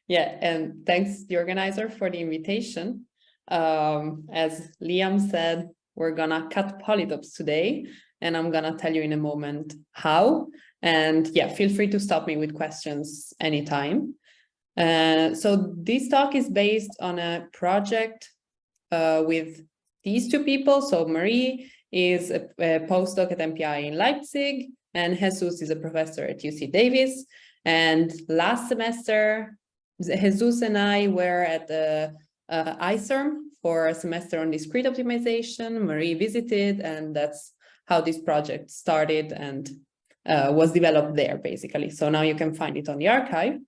Yeah, and thanks the organizer for the invitation. As Liam said, we're gonna cut polytopes today, and I'm gonna tell you in a moment how. And yeah, feel free to stop me with questions anytime. So this talk is based on a project with these two people. So Marie is a postdoc at MPI in Leipzig, and Jesus is a professor at UC Davis. And last semester, Jesus and I were at the ICERM for a semester on discrete optimization. Marie visited, and that's how this project started and was developed there, basically. So now you can find it on the archive.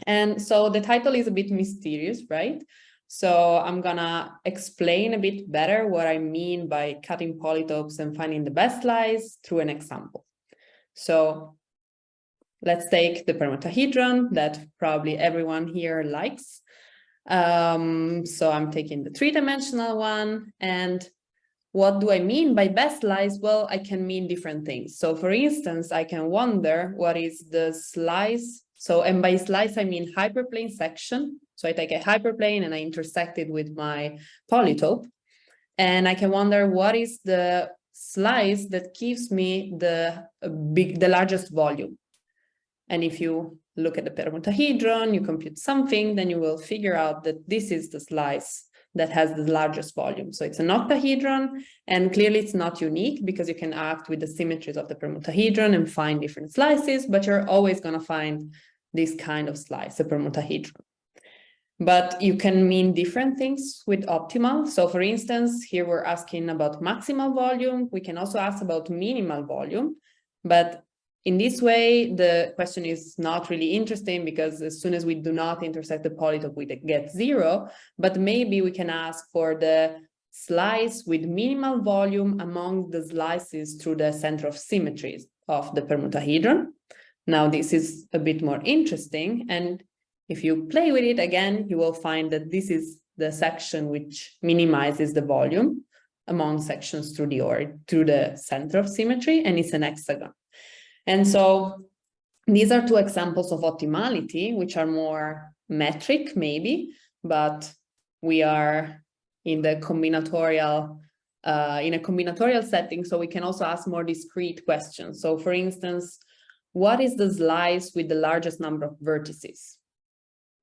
And so the title is a bit mysterious, right? So I'm gonna explain a bit better what I mean by cutting polytopes and finding the best slice through an example. So let's take the permutahedron that probably everyone here likes. So I'm taking the three-dimensional one. And what do I mean by best slice? Well, I can mean different things. So for instance, I can wonder what is the slice. So, and by slice, I mean hyperplane section. So I take a hyperplane and I intersect it with my polytope. And I can wonder what is the slice that gives me the largest volume. And if you look at the permutahedron, you compute something, then you will figure out that this is the slice that has the largest volume. So it's an octahedron, and clearly it's not unique because you can act with the symmetries of the permutahedron and find different slices, but you're always going to find this kind of slice, a permutahedron. But you can mean different things with optimal. So for instance, here we're asking about maximal volume. We can also ask about minimal volume, but in this way, the question is not really interesting because as soon as we do not intersect the polytope, we get 0, but maybe we can ask for the slice with minimal volume among the slices through the center of symmetries of the permutahedron. Now, this is a bit more interesting. And if you play with it again, you will find that this is the section which minimizes the volume among sections through the center of symmetry, and it's an hexagon. And so these are two examples of optimality, which are more metric, maybe, but we are in the combinatorial, in a combinatorial setting, so we can also ask more discrete questions. So for instance, what is the slice with the largest number of vertices?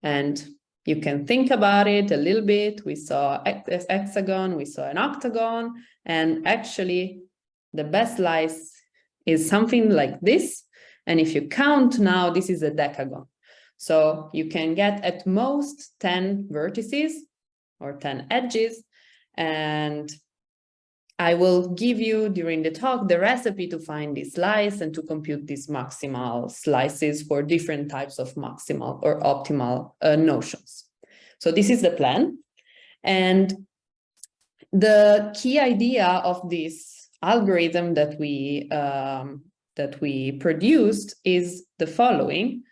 And you can think about it a little bit. We saw a hexagon, we saw an octagon, and actually the best slice is something like this. And if you count now, this is a decagon. So you can get at most 10 vertices or 10 edges. And I will give you during the talk the recipe to find this slice and to compute these maximal slices for different types of maximal or optimal notions. So this is the plan. And the key idea of this algorithm that we produced is the following.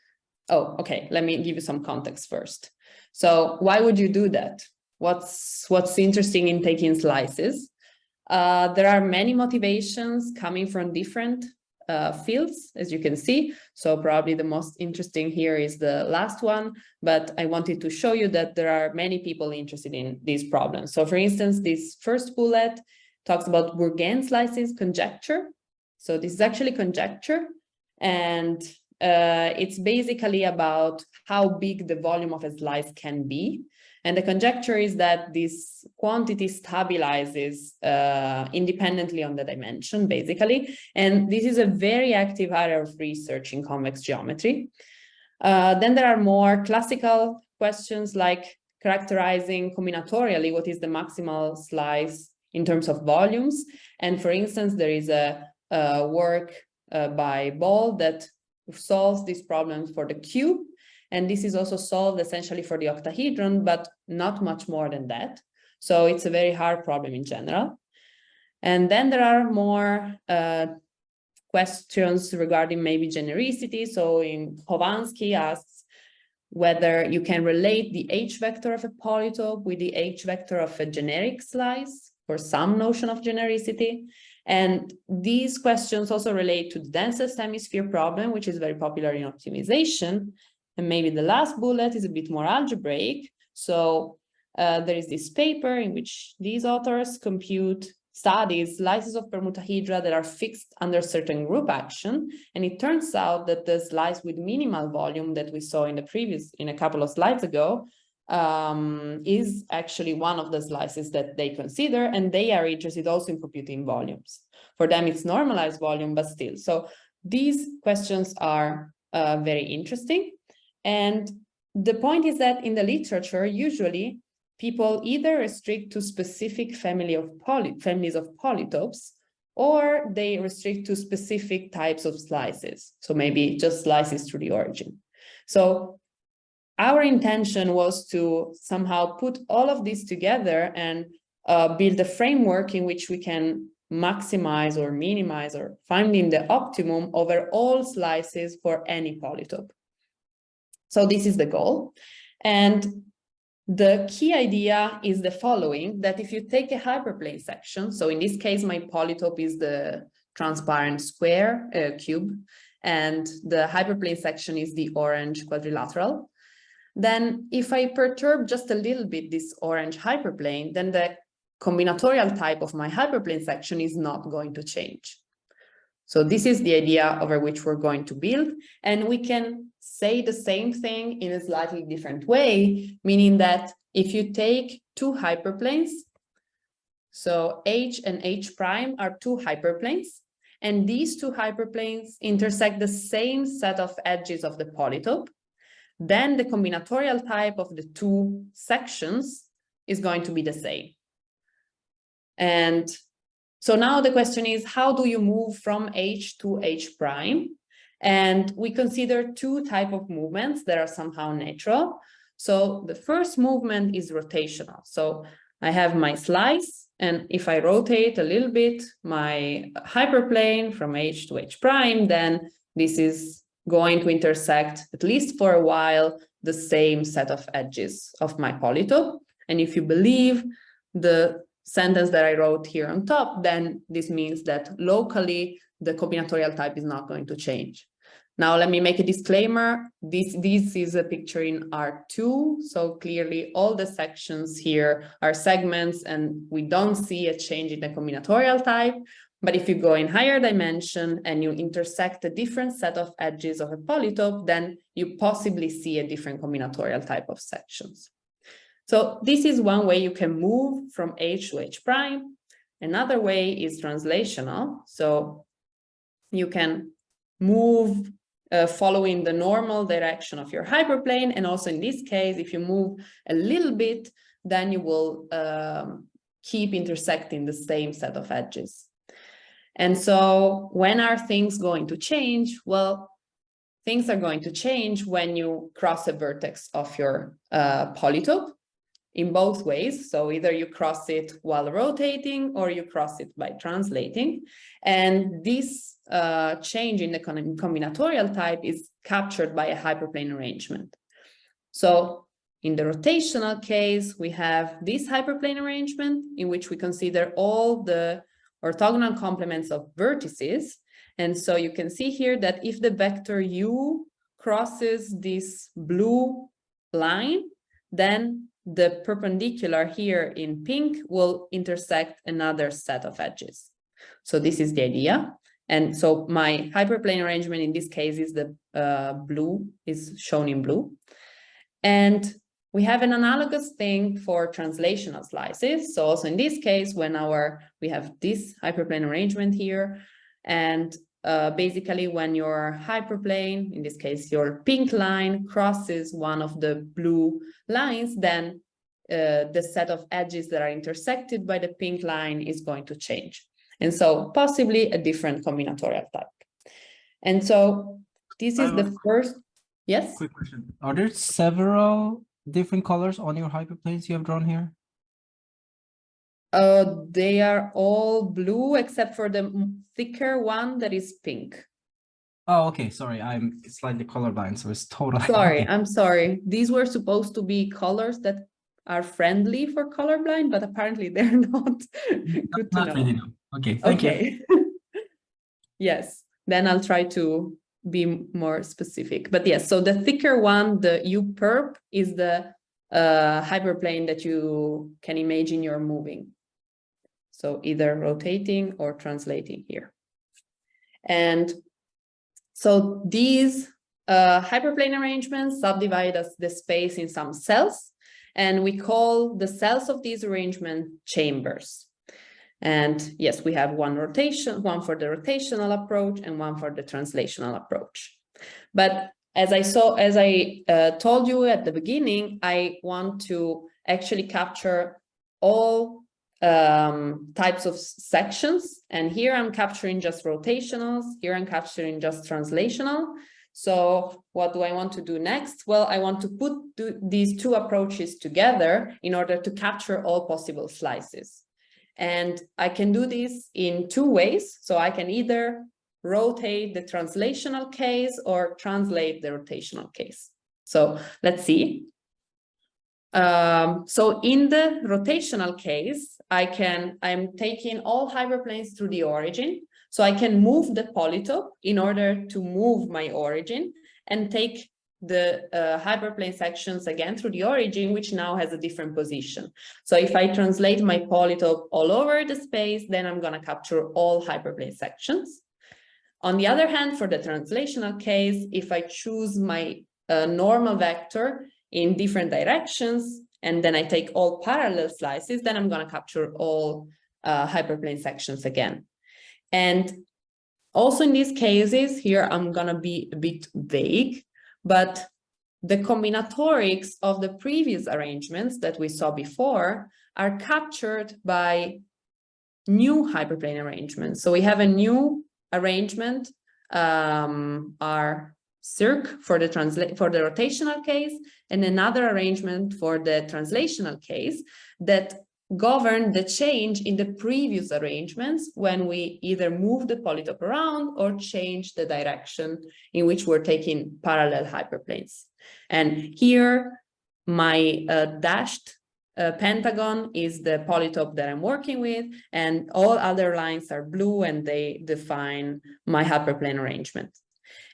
Oh, okay, let me give you some context first. So why would you do that? What's interesting in taking slices? There are many motivations coming from different fields, as you can see. So probably the most interesting here is the last one, but I wanted to show you that there are many people interested in these problems. So for instance, this first bullet talks about Bourgain slices conjecture. So this is actually conjecture, and it's basically about how big the volume of a slice can be. And the conjecture is that this quantity stabilizes independently on the dimension, basically. And this is a very active area of research in convex geometry. Then there are more classical questions like characterizing combinatorially what is the maximal slice in terms of volumes. And for instance, there is a work by Ball that solves these problems for the cube. And this is also solved essentially for the octahedron, but not much more than that. So it's a very hard problem in general. And then there are more questions regarding maybe genericity. So Hovansky asks whether you can relate the H vector of a polytope with the H vector of a generic slice for some notion of genericity. And these questions also relate to the densest hemisphere problem, which is very popular in optimization. And maybe the last bullet is a bit more algebraic. So there is this paper in which these authors compute studies slices of permutahedra that are fixed under certain group action. And it turns out that the slice with minimal volume that we saw in a couple of slides ago is actually one of the slices that they consider, and they are interested also in computing volumes. For them, it's normalized volume, but still. So these questions are very interesting. And the point is that in the literature, usually people either restrict to specific families of polytopes, or they restrict to specific types of slices. So maybe just slices through the origin. So our intention was to somehow put all of this together and build a framework in which we can maximize or minimize or finding the optimum over all slices for any polytope. So this is the goal. And the key idea is the following, that if you take a hyperplane section, so in this case, my polytope is the transparent square cube, and the hyperplane section is the orange quadrilateral. Then if I perturb just a little bit this orange hyperplane, then the combinatorial type of my hyperplane section is not going to change. So this is the idea over which we're going to build. And we can say the same thing in a slightly different way, meaning that if you take two hyperplanes, so H and H prime are two hyperplanes, and these two hyperplanes intersect the same set of edges of the polytope, then the combinatorial type of the two sections is going to be the same. And so now the question is, how do you move from H to H prime? And we consider two types of movements that are somehow natural. So the first movement is rotational. So I have my slice, and if I rotate a little bit my hyperplane from H to H prime, then this is going to intersect, at least for a while, the same set of edges of my polytope. And if you believe the sentence that I wrote here on top, then this means that locally the combinatorial type is not going to change. Now, let me make a disclaimer. This is a picture in R2. So clearly all the sections here are segments and we don't see a change in the combinatorial type. But if you go in higher dimension and you intersect a different set of edges of a polytope, then you possibly see a different combinatorial type of sections. So this is one way you can move from H to H prime. Another way is translational. So you can move following the normal direction of your hyperplane. And also in this case, if you move a little bit, then you will keep intersecting the same set of edges. And so when are things going to change? Well, things are going to change when you cross a vertex of your polytope in both ways. So either you cross it while rotating or you cross it by translating. And this change in the combinatorial type is captured by a hyperplane arrangement. So in the rotational case, we have this hyperplane arrangement in which we consider all the orthogonal complements of vertices. And so you can see here that if the vector u crosses this blue line, then the perpendicular here in pink will intersect another set of edges. So this is the idea. And so my hyperplane arrangement in this case is the blue, is shown in blue. And we have an analogous thing for translational slices. So also in this case, when we have this hyperplane arrangement here, and basically when your hyperplane, in this case, your pink line crosses one of the blue lines, then the set of edges that are intersected by the pink line is going to change. And so possibly a different combinatorial type. And so this is the first, yes? Quick question. Are there several different colors on your hyperplanes you have drawn here? They are all blue except for the thicker one that is pink. Oh, okay. Sorry, I'm slightly colorblind, so it's totally. Sorry, okay. I'm sorry. These were supposed to be colors that are friendly for colorblind, but apparently they're not. Good to know. Really, no. Okay, thank you. Yes, then I'll try to be more specific. But yes, so the thicker one, the U-perp, is the hyperplane that you can imagine you're moving. So either rotating or translating here. And so these hyperplane arrangements subdivide the space in some cells, and we call the cells of these arrangements chambers. And yes, we have one for the rotational approach and one for the translational approach. But as I told you at the beginning, I want to actually capture all types of sections. And here I'm capturing just rotationals, here I'm capturing just translational. So what do I want to do next? Well, I want to put these two approaches together in order to capture all possible slices. And I can do this in two ways. So I can either rotate the translational case or translate the rotational case. So let's see. So in the rotational case, I'm taking all hyperplanes through the origin. So I can move the polytope in order to move my origin and take the hyperplane sections again through the origin, which now has a different position. So if I translate my polytope all over the space, then I'm going to capture all hyperplane sections. On the other hand, for the translational case, if I choose my normal vector in different directions, and then I take all parallel slices, then I'm going to capture all hyperplane sections again. And also in these cases, here I'm going to be a bit vague, but the combinatorics of the previous arrangements that we saw before are captured by new hyperplane arrangements. So we have a new arrangement, our circ for the rotational case, and another arrangement for the translational case that govern the change in the previous arrangements when we either move the polytope around or change the direction in which we're taking parallel hyperplanes. And here, my dashed pentagon is the polytope that I'm working with, and all other lines are blue, and they define my hyperplane arrangement.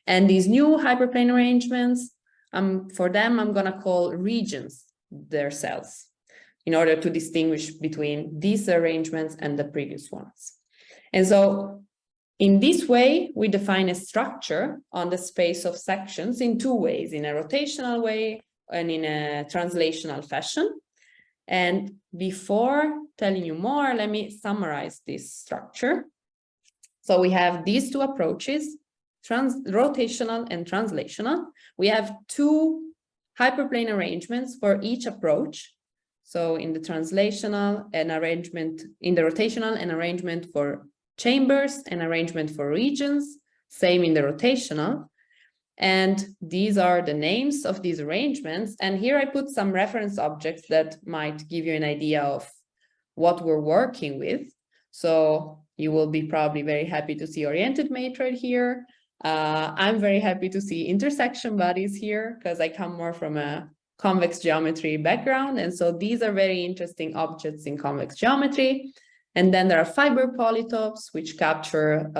And these new hyperplane arrangements, for them, I'm going to call regions their cells in order to distinguish between these arrangements and the previous ones. And so in this way, we define a structure on the space of sections in two ways, in a rotational way and in a translational fashion. And before telling you more, let me summarize this structure. So we have these two approaches, rotational and translational. We have two hyperplane arrangements for each approach. So in the translational, an arrangement, in the rotational, an arrangement for chambers, an arrangement for regions, same in the rotational. And these are the names of these arrangements. And here I put some reference objects that might give you an idea of what we're working with. So you will be probably very happy to see oriented matrix here. I'm very happy to see intersection bodies here because I come more from a convex geometry background. And so these are very interesting objects in convex geometry. And then there are fiber polytopes, which capture,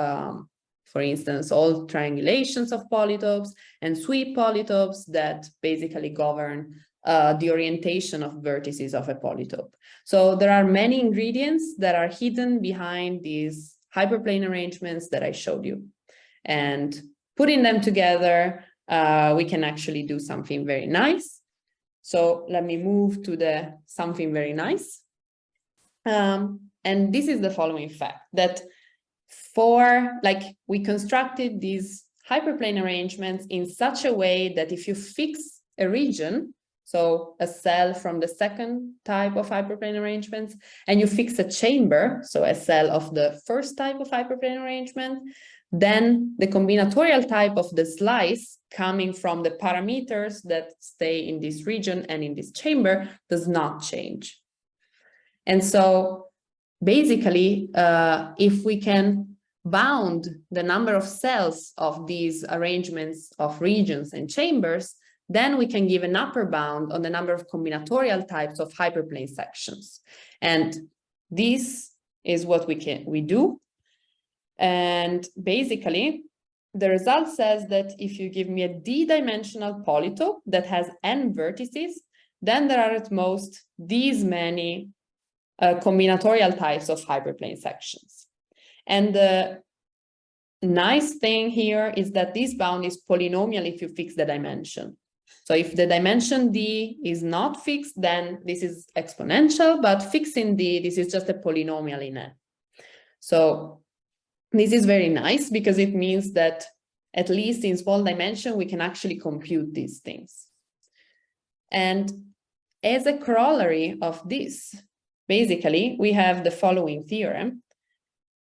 for instance, all triangulations of polytopes, and sweep polytopes that basically govern the orientation of vertices of a polytope. So there are many ingredients that are hidden behind these hyperplane arrangements that I showed you. And putting them together, we can actually do something very nice. So let me move to the something very nice. And this is the following fact, that we constructed these hyperplane arrangements in such a way that if you fix a region, so a cell from the second type of hyperplane arrangements, and you fix a chamber, so a cell of the first type of hyperplane arrangement, then the combinatorial type of the slice coming from the parameters that stay in this region and in this chamber does not change. And so basically, if we can bound the number of cells of these arrangements of regions and chambers, then we can give an upper bound on the number of combinatorial types of hyperplane sections. And this is what we do. And basically, the result says that if you give me a d-dimensional polytope that has n vertices, then there are at most these many combinatorial types of hyperplane sections. And the nice thing here is that this bound is polynomial if you fix the dimension. So if the dimension d is not fixed, then this is exponential, but fixing d, this is just a polynomial in n. So this is very nice because it means that at least in small dimension, we can actually compute these things. And as a corollary of this, basically, we have the following theorem,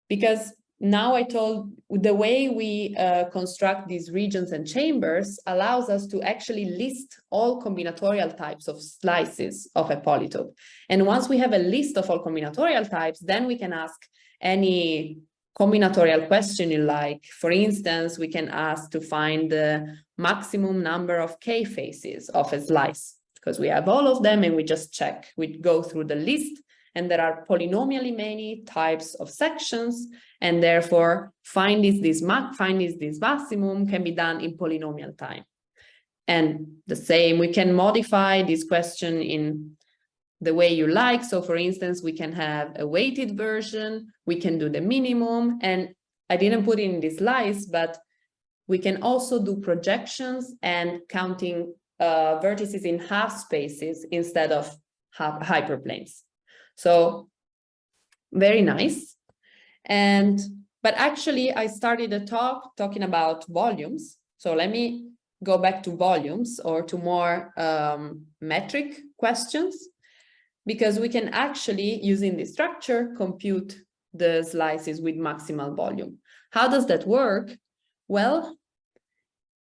because now I told the way we construct these regions and chambers allows us to actually list all combinatorial types of slices of a polytope. And once we have a list of all combinatorial types, then we can ask any combinatorial question you like. For instance, we can ask to find the maximum number of K faces of a slice, because we have all of them and we just check. We go through the list and there are polynomially many types of sections, and therefore finding this maximum can be done in polynomial time. And the same, we can modify this question in the way you like. So for instance, we can have a weighted version, we can do the minimum, and I didn't put in this slice, but we can also do projections and counting vertices in half spaces instead of hyperplanes. So very nice. But actually I started a talk talking about volumes. So let me go back to volumes or to more metric questions, because we can actually, using this structure, compute the slices with maximal volume. How does that work? Well,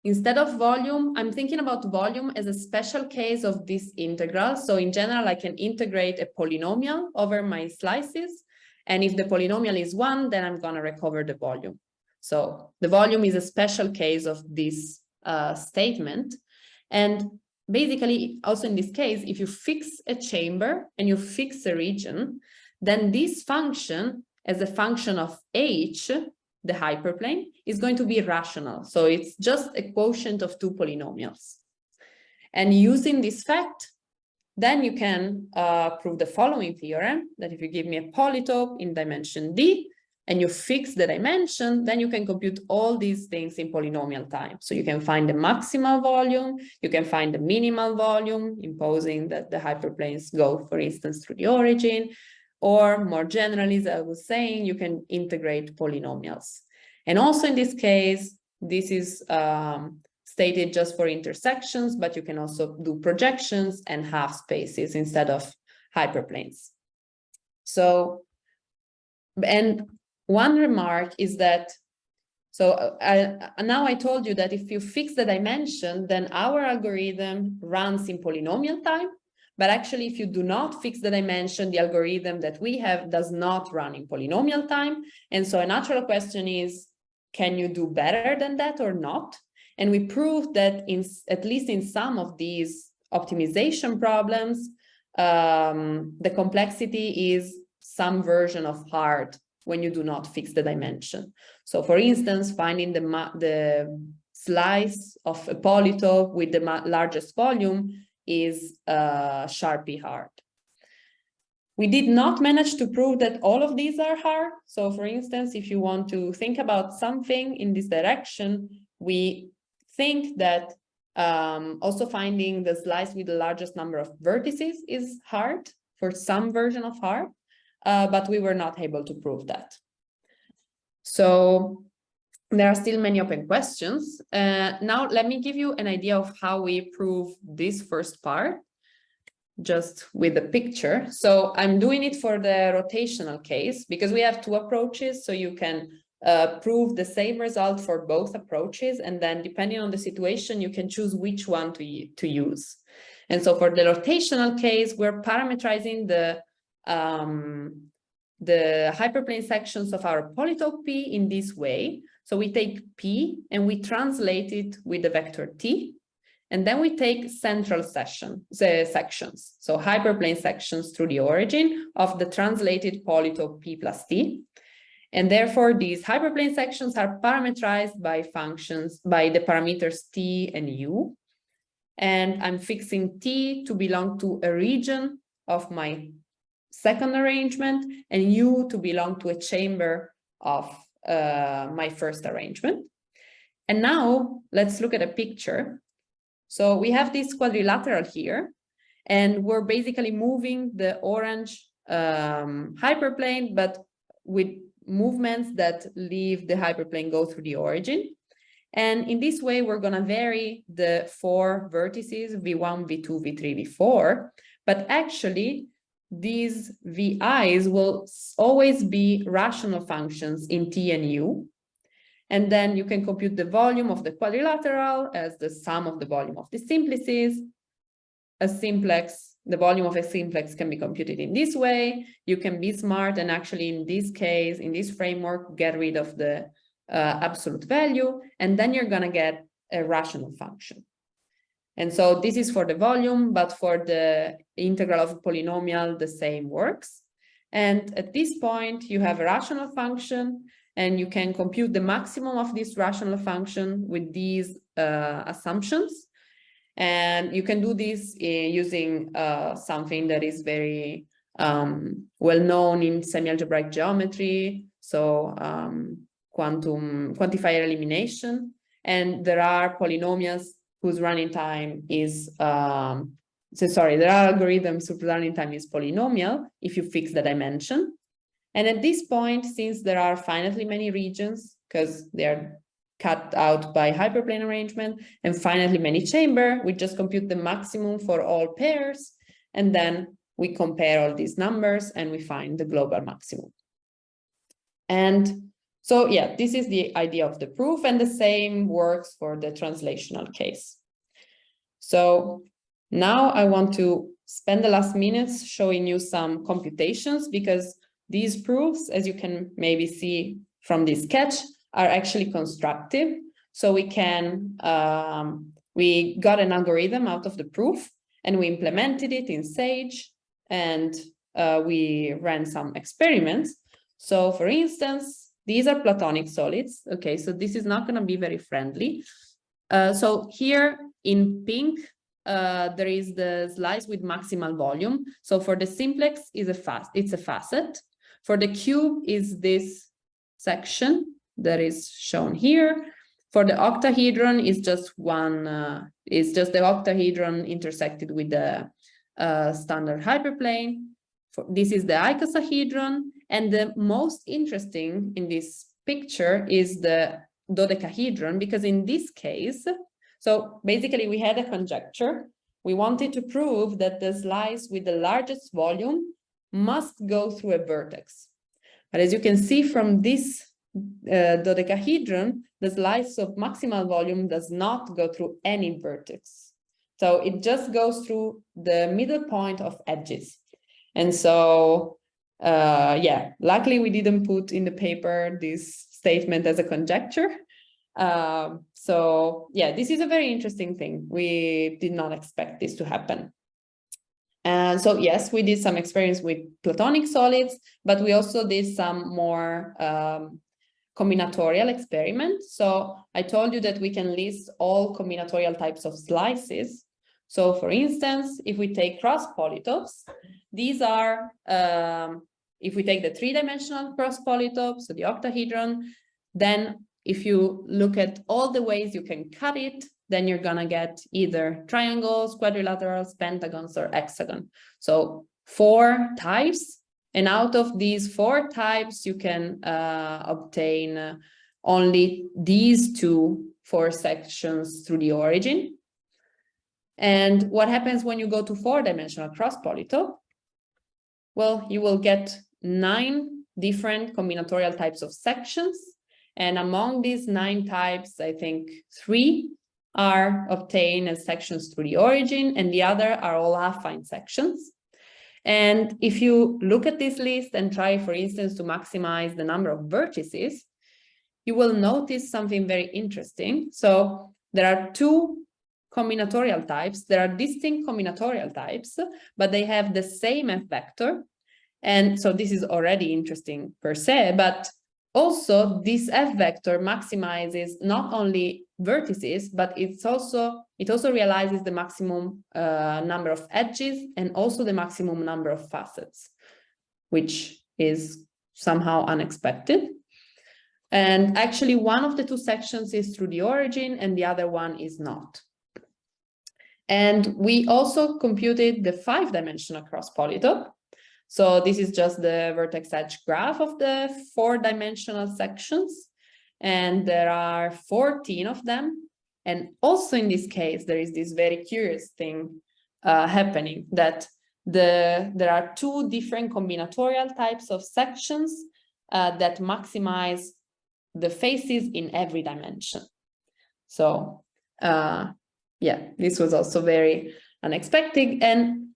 instead of volume, I'm thinking about volume as a special case of this integral. So in general, I can integrate a polynomial over my slices. And if the polynomial is 1, then I'm going to recover the volume. So the volume is a special case of this statement. And basically, also in this case, if you fix a chamber and you fix a region, then this function, as a function of h, the hyperplane, is going to be rational. So it's just a quotient of two polynomials. And using this fact, then you can prove the following theorem, that if you give me a polytope in dimension d, and you fix the dimension, then you can compute all these things in polynomial time. So you can find the maximal volume, you can find the minimal volume, imposing that the hyperplanes go, for instance, through the origin, or more generally, as I was saying, you can integrate polynomials. And also in this case, this is stated just for intersections, but you can also do projections and half spaces instead of hyperplanes. So, and one remark is that, so now I told you that if you fix the dimension, then our algorithm runs in polynomial time. But actually, if you do not fix the dimension, the algorithm that we have does not run in polynomial time. And so a natural question is, can you do better than that or not? And we proved that at least in some of these optimization problems, the complexity is some version of hard when you do not fix the dimension. So for instance, finding the slice of a polytope with the largest volume is sharply hard. We did not manage to prove that all of these are hard. So for instance, if you want to think about something in this direction, we think that also finding the slice with the largest number of vertices is hard for some version of hard, but we were not able to prove that. So there are still many open questions. Now let me give you an idea of how we prove this first part, just with a picture. So I'm doing it for the rotational case because we have two approaches, so you can prove the same result for both approaches, and then depending on the situation, you can choose which one to use. And so for the rotational case, we're parameterizing the hyperplane sections of our polytope P in this way. So we take P and we translate it with the vector T, and then we take central sections, so hyperplane sections through the origin of the translated polytope P plus T. And therefore, these hyperplane sections are parameterized by functions, by the parameters t and u. And I'm fixing t to belong to a region of my second arrangement and u to belong to a chamber of my first arrangement. And now let's look at a picture. So we have this quadrilateral here, and we're basically moving the orange hyperplane, but with movements that leave the hyperplane go through the origin. And in this way, we're going to vary the 4 vertices, v1, v2, v3, v4. But actually, these vi's will always be rational functions in t and u. And then you can compute the volume of the quadrilateral as the sum of the volume of the simplices. A simplex, the volume of a simplex can be computed in this way. You can be smart and actually in this case, in this framework, get rid of the absolute value, and then you're gonna get a rational function. And so this is for the volume, but for the integral of a polynomial, the same works. And at this point, you have a rational function, and you can compute the maximum of this rational function with these assumptions. And you can do this using something that is very well known in semi-algebraic geometry, so quantifier elimination. And there are polynomials whose running time is, there are algorithms whose running time is polynomial if you fix the dimension. And at this point, since there are finitely many regions, because they are cut out by hyperplane arrangement, and finitely many chamber, we just compute the maximum for all pairs, and then we compare all these numbers and we find the global maximum. And so, yeah, this is the idea of the proof, and the same works for the translational case. So now I want to spend the last minutes showing you some computations, because these proofs, as you can maybe see from this sketch, are actually constructive. So we can, we got an algorithm out of the proof and we implemented it in Sage, and we ran some experiments. So for instance, these are Platonic solids. Okay, so this is not going to be very friendly. So here in pink, there is the slice with maximal volume. So for the simplex is it's a facet. For the cube is this section that is shown here. For the octahedron is just one, is just the octahedron intersected with the standard hyperplane. This is the icosahedron, and the most interesting in this picture is the dodecahedron, because in this case, so basically we had a conjecture. We wanted to prove that the slice with the largest volume must go through a vertex. But as you can see from this dodecahedron, the slice of maximal volume does not go through any vertex. So it just goes through the middle point of edges. And so, yeah, luckily we didn't put in the paper this statement as a conjecture. So yeah, this is a very interesting thing. We did not expect this to happen. And so yes, we did some experiments with Platonic solids, but we also did some more combinatorial experiments. So I told you that we can list all combinatorial types of slices. So for instance, if we take cross-polytopes, these are, if we take the 3-dimensional cross-polytope, so the octahedron, then if you look at all the ways you can cut it, then you're gonna get either triangles, quadrilaterals, pentagons, or hexagon. So 4 types, and out of these 4 types, you can obtain only these 4 sections through the origin. And what happens when you go to 4-dimensional cross-polytope? Well, you will get 9 different combinatorial types of sections. And among these 9 types, I think 3 are obtained as sections through the origin, and the other are all affine sections. And if you look at this list and try, for instance, to maximize the number of vertices, you will notice something very interesting. So there are 2 combinatorial types. There are distinct combinatorial types, but they have the same F vector. And so this is already interesting per se, but also this F vector maximizes not only vertices, but it also realizes the maximum number of edges and also the maximum number of facets, which is somehow unexpected. And actually one of the two sections is through the origin and the other one is not. And we also computed the 5-dimensional cross-polytope. So this is just the vertex edge graph of the 4-dimensional sections. And there are 14 of them. And also in this case, there is this very curious thing happening, that there are two different combinatorial types of sections that maximize the faces in every dimension. So yeah, this was also very unexpected. And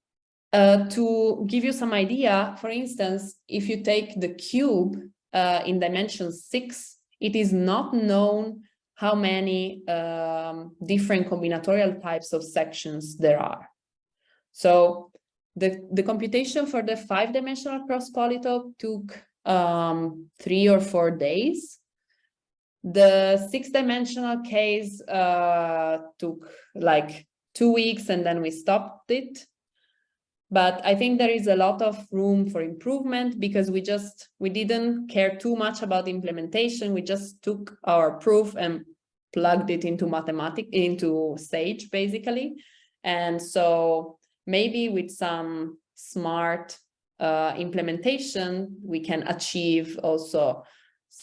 to give you some idea, for instance, if you take the cube in dimension 6, it is not known how many different combinatorial types of sections there are. So the computation for the 5-dimensional cross-polytope took 3 or 4 days. The 6-dimensional case took like 2 weeks and then we stopped it. But I think there is a lot of room for improvement because we didn't care too much about implementation. We just took our proof and plugged it into Sage basically. And so maybe with some smart implementation, we can achieve also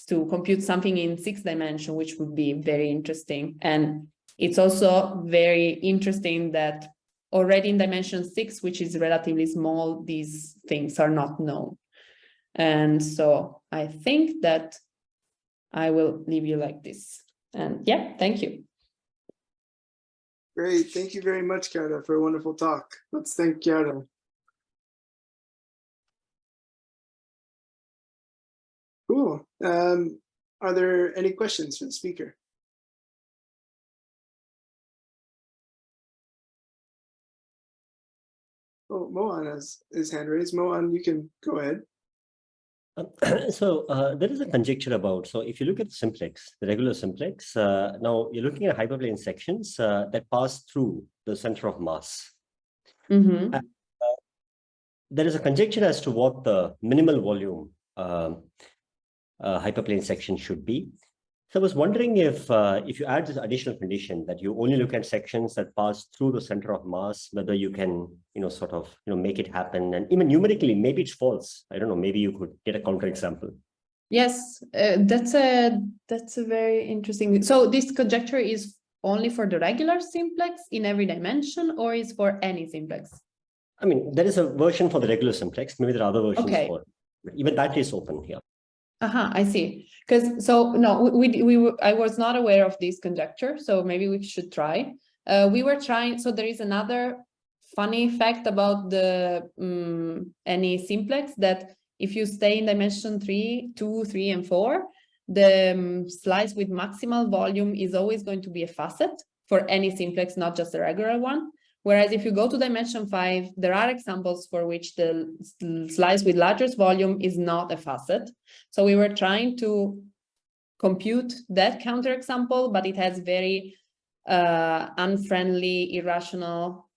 to compute something in 6 dimension, which would be very interesting. And it's also very interesting that already in dimension 6, which is relatively small, these things are not known. And so I think that I will leave you like this. And yeah, thank you. Great. Thank you very much, Chiara, for a wonderful talk. Let's thank Chiara. Cool. Are there any questions for the speaker? Oh, Mohan has his hand raised. Mohan, you can go ahead. So there is a conjecture about, so if you look at the simplex, the regular simplex, now you're looking at hyperplane sections that pass through the center of mass. Mm-hmm. And, there is a conjecture as to what the minimal volume hyperplane section should be. So I was wondering if you add this additional condition that you only look at sections that pass through the center of mass, whether you can, sort of, make it happen. And even numerically, maybe it's false. I don't know, maybe you could get a counterexample. Yes, that's a very interesting. So this conjecture is only for the regular simplex in every dimension, or is for any simplex? I mean, there is a version for the regular simplex. Maybe there are other versions for it. But even that is open here. I see. Because so no, I was not aware of this conjecture, so maybe we should try. We were trying. So there is another funny fact about the any simplex, that if you stay in dimension 2, 3, and 4, the slice with maximal volume is always going to be a facet for any simplex, not just a regular one. Whereas if you go to dimension 5, there are examples for which the slice with largest volume is not a facet. So we were trying to compute that counterexample, but it has very unfriendly, irrational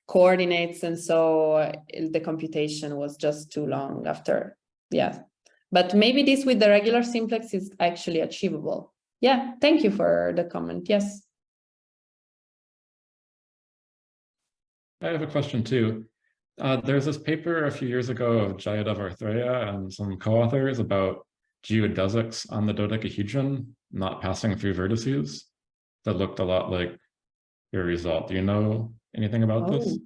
coordinates. And so the computation was just too long after. Yeah. But maybe this with the regular simplex is actually achievable. Yeah. Thank you for the comment. Yes. I have a question too. There's this paper a few years ago of Jayadev Arthreya and some co-authors about geodesics on the dodecahedron not passing through vertices that looked a lot like your result. Do you know anything about this?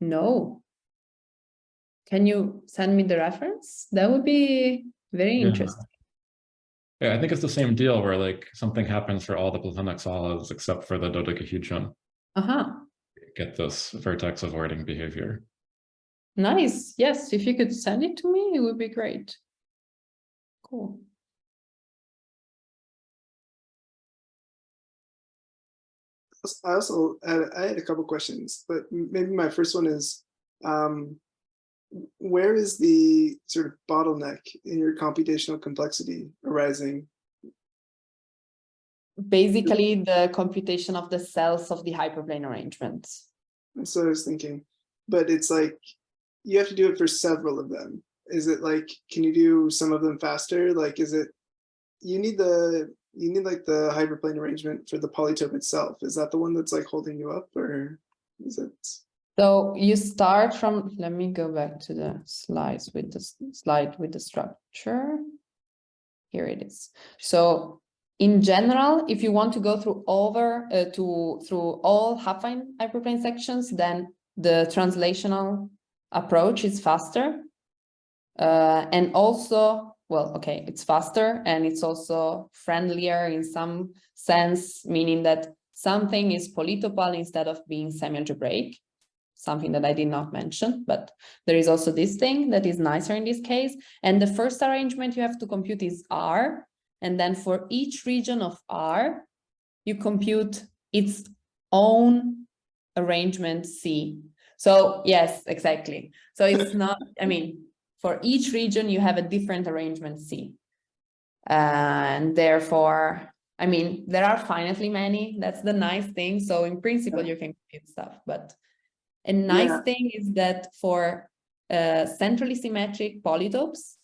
No. Can you send me the reference? That would be very interesting. Yeah, I think it's the same deal where like something happens for all the platonic solids except for the dodecahedron. Get this vertex avoiding behavior. Nice. Yes, if you could send it to me, it would be great. Cool. I also I had a couple questions, but maybe my first one is where is the sort of bottleneck in your computational complexity arising? Basically, the computation of the cells of the hyperplane arrangement. That's what I was thinking. But it's like, you have to do it for several of them. Is it like, can you do some of them faster? Like, is it, you need like the hyperplane arrangement for the polytope itself. Is that the one that's like holding you up, or is it? So you start from, let me go back to the slides with the slide with the structure. Here it is. So in general, if you want to go through through all affine hyperplane sections, then the translational approach is faster. And also, well, okay, it's faster and it's also friendlier in some sense, meaning that something is polytopal instead of being semi-algebraic, something that I did not mention, but there is also this thing that is nicer in this case. And the first arrangement you have to compute is R. And then for each region of R, you compute its own arrangement C. So yes, exactly. So it's not, I mean, for each region, you have a different arrangement C. And therefore, I mean, there are finitely many. That's the nice thing. So in principle, you can compute stuff. But a nice thing is that for centrally symmetric polytopes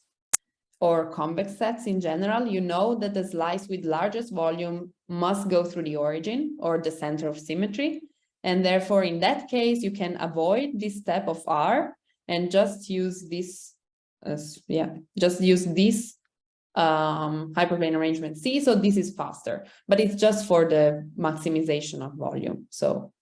or convex sets in general, you know that the slice with largest volume must go through the origin or the center of symmetry. And therefore, in that case, you can avoid this step of R and just use this, just use this hyperplane arrangement C. So this is faster, but it's just for the maximization of volume. So,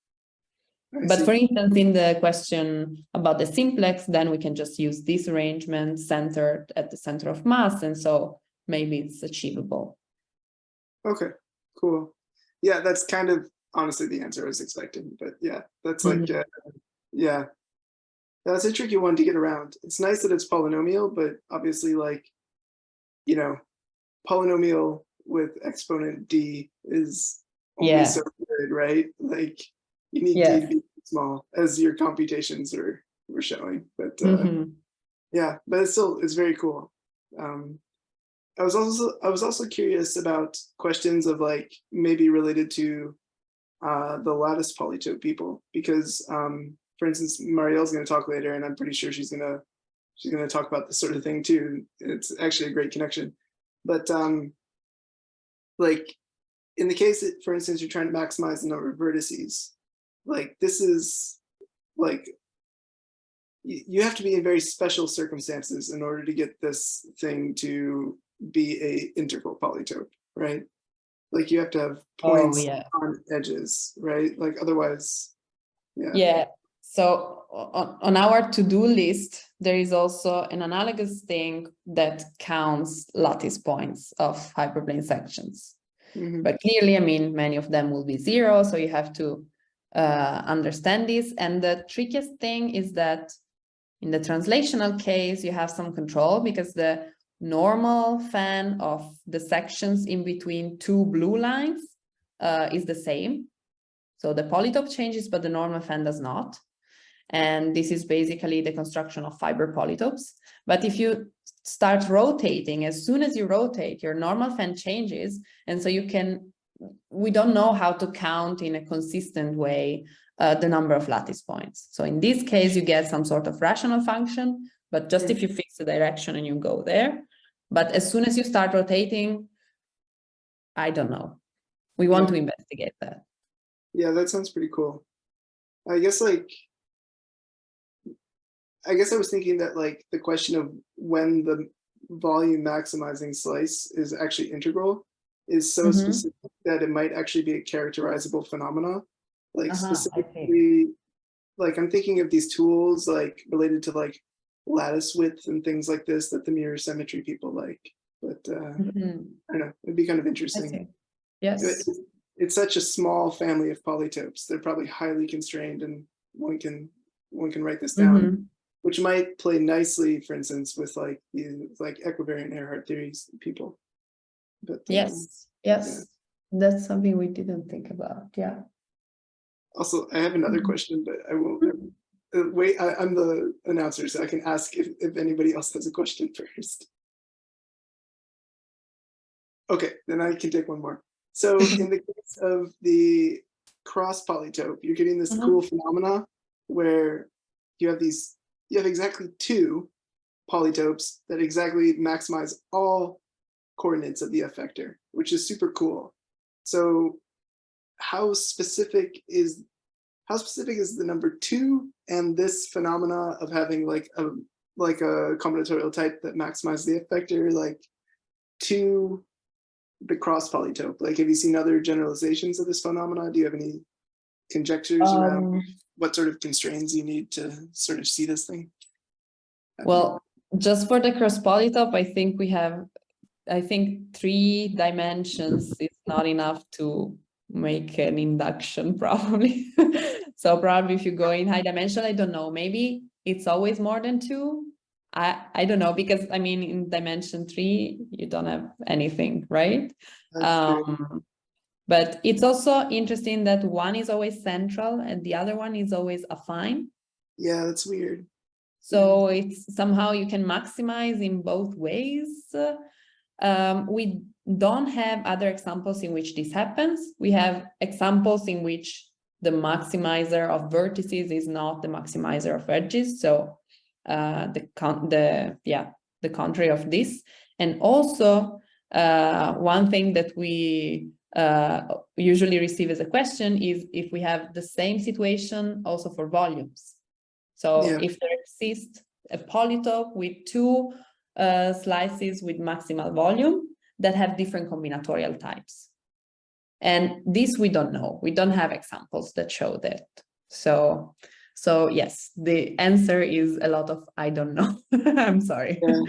but for instance, in the question about the simplex, then we can just use this arrangement centered at the center of mass. And so maybe it's achievable. Okay, cool. Yeah, that's kind of honestly the answer I was expecting, but yeah, that's like, yeah, that's a tricky one to get around. It's nice that it's polynomial, but obviously, like, you know, polynomial with exponent D is only so good, right? Like, you need D to be small, as your computations were showing. But yeah, but it's very cool. I was also curious about questions of like maybe related to the lattice polytope people, because for instance, Marielle's going to talk later, and I'm pretty sure she's going to talk about this sort of thing too. It's actually a great connection. But like in the case that, for instance, you're trying to maximize the number of vertices, like this is like you have to be in very special circumstances in order to get this thing to be a integral polytope, right? Like you have to have points on edges, right? Like otherwise, yeah. So on our to-do list, there is also an analogous thing that counts lattice points of hyperplane sections. But clearly, I mean, many of them will be 0, so you have to understand this. And the trickiest thing is that in the translational case, you have some control because the normal fan of the sections in between two blue lines is the same. So the polytope changes, but the normal fan does not. And this is basically the construction of fiber polytopes. But if you start rotating, as soon as you rotate, your normal fan changes. And so we don't know how to count in a consistent way the number of lattice points. So in this case, you get some sort of rational function, but just if you fix the direction and you go there. But as soon as you start rotating, I don't know. We want to investigate that. Yeah, that sounds pretty cool. I guess I was thinking that like the question of when the volume maximizing slice is actually integral is so specific that it might actually be a characterizable phenomena. Like specifically, like I'm thinking of these tools like related to like lattice width and things like this that the mirror symmetry people like. But I don't know, it'd be kind of interesting. Yes. It's such a small family of polytopes. They're probably highly constrained, and one can write this down, which might play nicely, for instance, with like the equivariant Ehrhart theories people. But yes, that's something we didn't think about. Yeah. Also, I have another question, but I won't. wait, I'm the announcer, so I can ask if anybody else has a question first. Okay, then I can take one more. So in the case of the cross-polytope, you're getting this cool phenomena where you have exactly 2 polytopes that exactly maximize all coordinates of the effector, which is super cool. So how specific is the number 2 and this phenomena of having like a combinatorial type that maximizes the effector, like, to the cross polytope? Like, have you seen other generalizations of this phenomena? Do you have any conjectures around what sort of constraints you need to sort of see this thing? Well, just for the cross polytope, I think 3 dimensions is not enough to make an induction, probably. So probably if you go in high dimension, I don't know, maybe it's always more than 2. I don't know, because I mean, in dimension 3, you don't have anything, right? But it's also interesting that one is always central and the other one is always affine. Yeah, that's weird. So it's somehow you can maximize in both ways. We don't have other examples in which this happens. We have examples in which the maximizer of vertices is not the maximizer of edges. So the contrary of this. And also one thing that we usually receive as a question is if we have the same situation also for volumes. So if there exists a polytope with 2 slices with maximal volume that have different combinatorial types. And this we don't know. We don't have examples that show that. So yes, the answer is a lot of I don't know. I'm sorry. Yeah.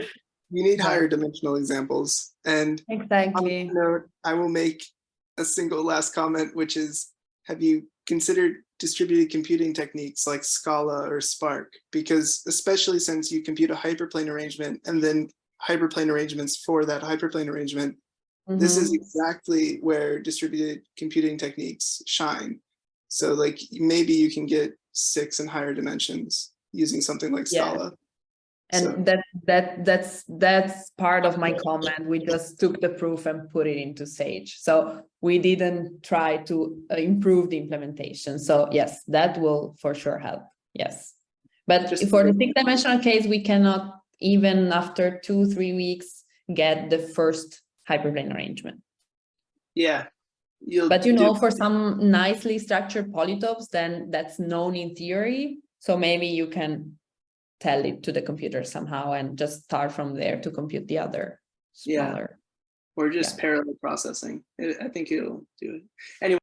You need higher dimensional examples. And exactly. on that note, I will make a single last comment, which is, have you considered distributed computing techniques like Scala or Spark? Because especially since you compute a hyperplane arrangement and then hyperplane arrangements for that hyperplane arrangement, this is exactly where distributed computing techniques shine. So like maybe you can get 6 and higher dimensions using something like Scala. And that's part of my comment. We just took the proof and put it into Sage. So we didn't try to improve the implementation. So yes, that will for sure help. Yes. But for the 6-dimensional case, we cannot even after 2-3 weeks get the first hyperplane arrangement. Yeah. But you know, for some nicely structured polytopes, then that's known in theory. So maybe you can tell it to the computer somehow and just start from there to compute the other smaller. Or just parallel processing. I think it'll do it. Anyway.